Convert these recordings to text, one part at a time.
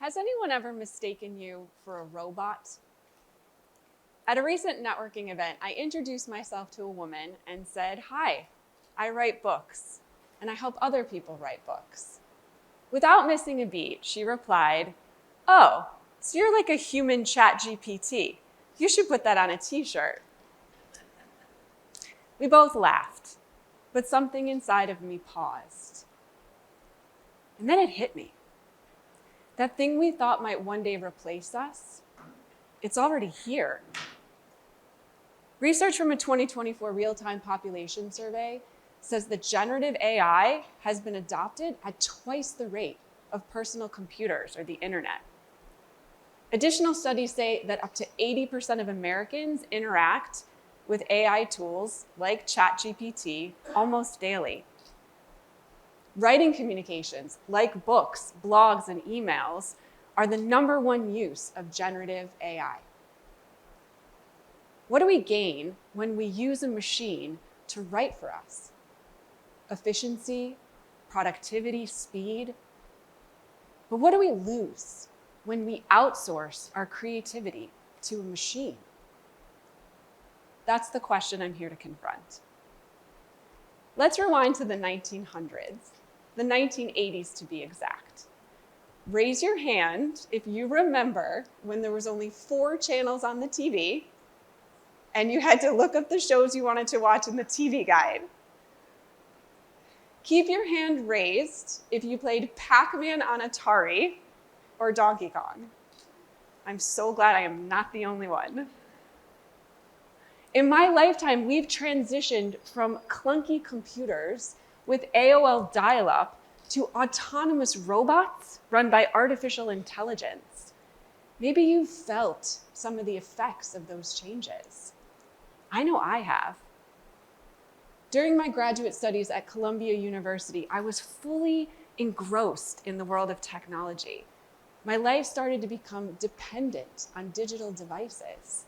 Has anyone ever mistaken you for a robot? At a recent networking event, I introduced myself to a woman and said, "Hi, I write books, and I help other people write books." Without missing a beat, she replied, "Oh, so you're like a human ChatGPT. You should put that on a t-shirt." We both laughed, but something inside of me paused. And then it hit me. That thing we thought might one day replace us, it's already here. Research from a 2024 real-time population survey says that generative AI has been adopted at twice the rate of personal computers or the internet. Additional studies say that up to 80% of Americans interact with AI tools like ChatGPT almost daily. Writing communications like books, blogs, and emails are the #1 use of generative AI. What do we gain when we use a machine to write for us? Efficiency, productivity, speed. But what do we lose when we outsource our creativity to a machine? That's the question I'm here to confront. Let's rewind to the 1900s, the 1980s to be exact. Raise your hand if you remember when there was only 4 channels on the TV and you had to look up the shows you wanted to watch in the TV guide. Keep your hand raised if you played Pac-Man on Atari or Donkey Kong. I'm so glad I am not the only one. In my lifetime, we've transitioned from clunky computers with AOL dial-up to autonomous robots run by artificial intelligence. Maybe you've felt some of the effects of those changes. I know I have. During my graduate studies at Columbia University, I was fully engrossed in the world of technology. My life started to become dependent on digital devices.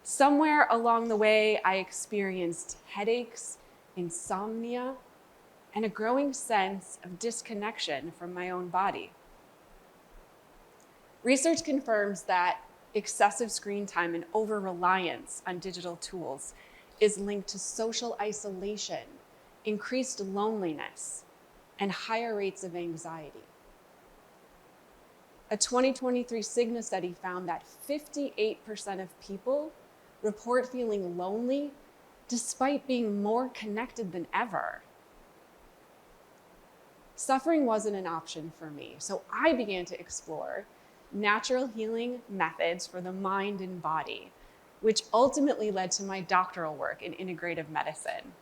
Somewhere along the way, I experienced headaches, insomnia, and a growing sense of disconnection from my own body. Research confirms that excessive screen time and over-reliance on digital tools is linked to social isolation, increased loneliness, and higher rates of anxiety. A 2023 Cigna study found that 58% of people report feeling lonely despite being more connected than ever. Suffering wasn't an option for me, so I began to explore natural healing methods for the mind and body, which ultimately led to my doctoral work in integrative medicine.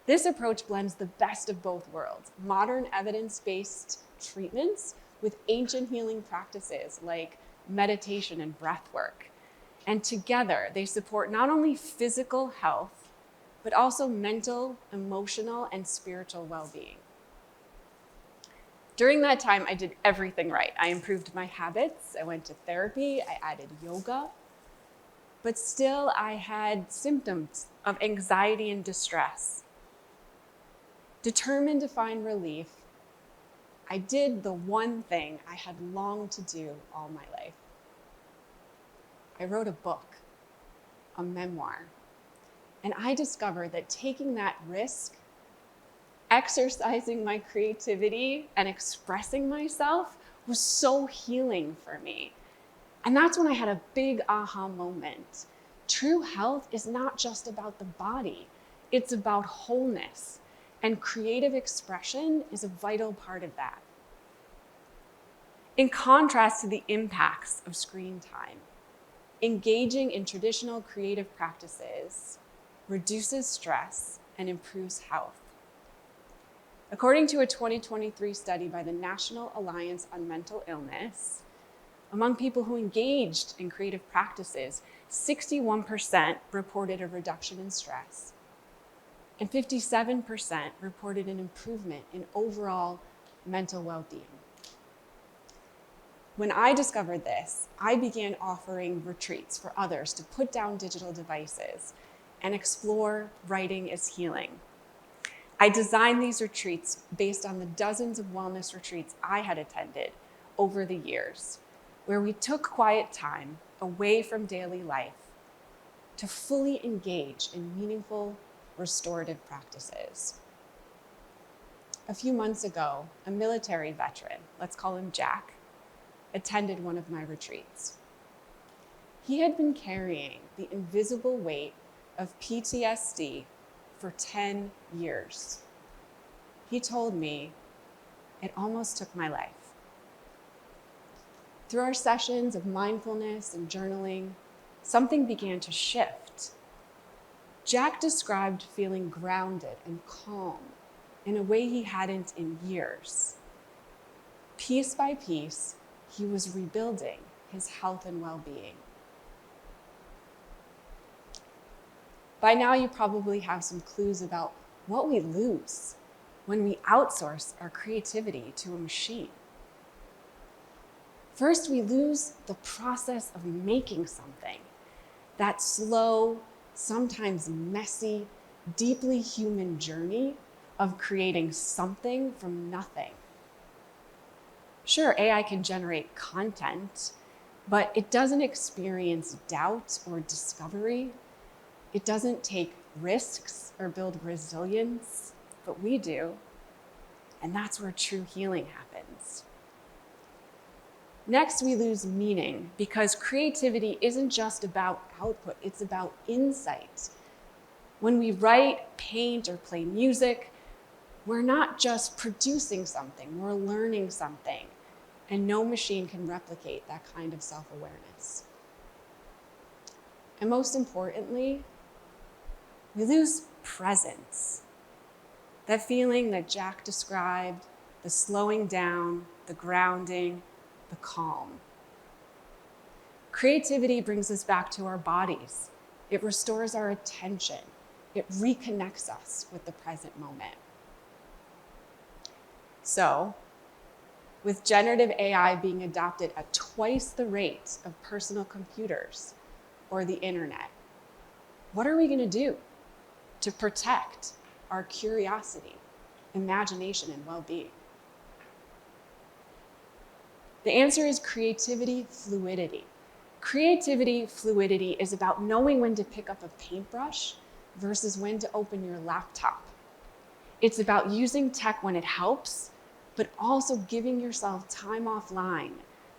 This approach blends the best of both worlds, modern evidence-based treatments with ancient healing practices like meditation and breath work. And together, they support not only physical health, but also mental, emotional, and spiritual well-being. During that time, I did everything right. I improved my habits, I went to therapy, I added yoga, but still I had symptoms of anxiety and distress. Determined to find relief, I did the one thing I had longed to do all my life. I wrote a book, a memoir, and I discovered that taking that risk, exercising my creativity and expressing myself was so healing for me. And that's when I had a big aha moment. True health is not just about the body, it's about wholeness, and creative expression is a vital part of that. In contrast to the impacts of screen time, engaging in traditional creative practices reduces stress and improves health. According to a 2023 study by the National Alliance on Mental Illness, among people who engaged in creative practices, 61% reported a reduction in stress, and 57% reported an improvement in overall mental well-being. When I discovered this, I began offering retreats for others to put down digital devices and explore writing as healing. I designed these retreats based on the dozens of wellness retreats I had attended, over the years, where we took quiet time away from daily life to fully engage in meaningful restorative practices. A few months ago, a military veteran, let's call him Jack, attended one of my retreats. He had been carrying the invisible weight of PTSD for 10 years. He told me, it almost took my life. Through our sessions of mindfulness and journaling, something began to shift. Jack described feeling grounded and calm in a way he hadn't in years. Piece by piece, he was rebuilding his health and well-being. By now, you probably have some clues about what we lose when we outsource our creativity to a machine. First, we lose the process of making something, that slow, sometimes messy, deeply human journey of creating something from nothing. Sure, AI can generate content, but it doesn't experience doubt or discovery. It doesn't take risks or build resilience, but we do. And that's where true healing happens. Next, we lose meaning because creativity isn't just about output, it's about insight. When we write, paint, or play music, we're not just producing something, we're learning something. And no machine can replicate that kind of self-awareness. And most importantly, we lose presence. That feeling that Jack described, the slowing down, the grounding, the calm. Creativity brings us back to our bodies. It restores our attention. It reconnects us with the present moment. So, with generative AI being adopted at twice the rate of personal computers or the internet, what are we going to do to protect our curiosity, imagination, and well-being? The answer is creativity fluidity. Creativity fluidity is about knowing when to pick up a paintbrush versus when to open your laptop. It's about using tech when it helps, but also giving yourself time offline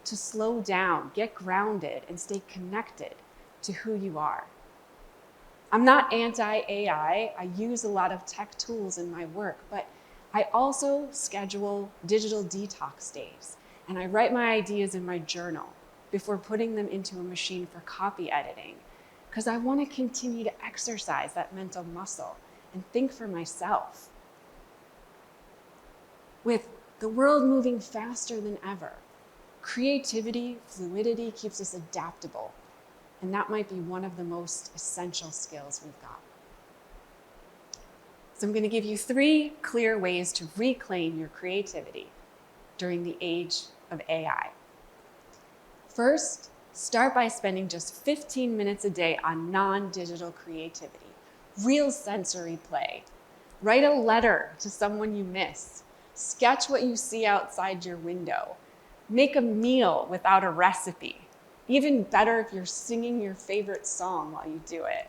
to slow down, get grounded, and stay connected to who you are. I'm not anti-AI. I use a lot of tech tools in my work, but I also schedule digital detox days, and I write my ideas in my journal before putting them into a machine for copy editing, because I want to continue to exercise that mental muscle and think for myself. With the world moving faster than ever, creativity, fluidity keeps us adaptable, and that might be one of the most essential skills we've got. So I'm going to give you 3 clear ways to reclaim your creativity during the age of AI. First, start by spending just 15 minutes a day on non-digital creativity, real sensory play. Write a letter to someone you miss. Sketch what you see outside your window. Make a meal without a recipe. Even better if you're singing your favorite song while you do it.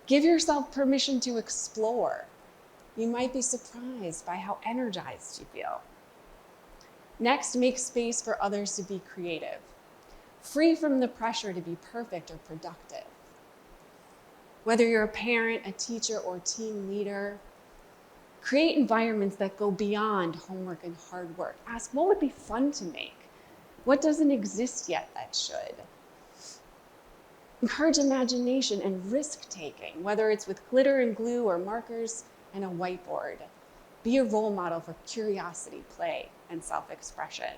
Give yourself permission to explore. You might be surprised by how energized you feel. Next, make space for others to be creative, free from the pressure to be perfect or productive. Whether you're a parent, a teacher, or team leader, create environments that go beyond homework and hard work. Ask, what would be fun to make? What doesn't exist yet that should? Encourage imagination and risk-taking, whether it's with glitter and glue or markers and a whiteboard. Be a role model for curiosity, play, and self-expression.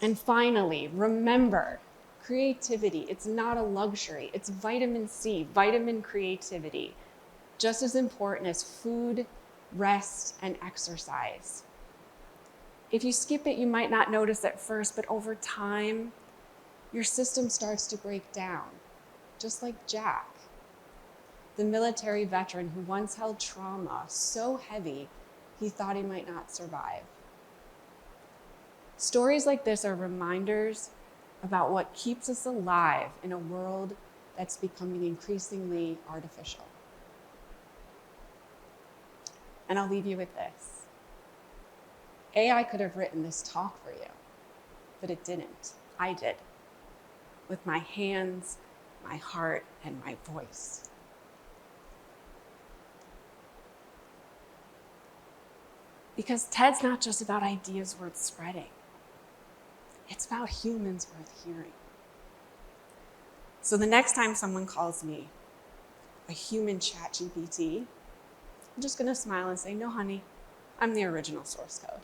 And finally, remember, creativity, it's not a luxury. It's vitamin C, vitamin creativity, just as important as food, rest, and exercise. If you skip it, you might not notice at first, but over time, your system starts to break down, just like Jack, the military veteran who once held trauma so heavy he thought he might not survive. Stories like this are reminders about what keeps us alive in a world that's becoming increasingly artificial. And I'll leave you with this. AI could have written this talk for you, but it didn't. I did. With my hands, my heart, and my voice. Because TED's not just about ideas worth spreading. It's about humans worth hearing. So the next time someone calls me a human ChatGPT, I'm just gonna smile and say, no, honey, I'm the original source code.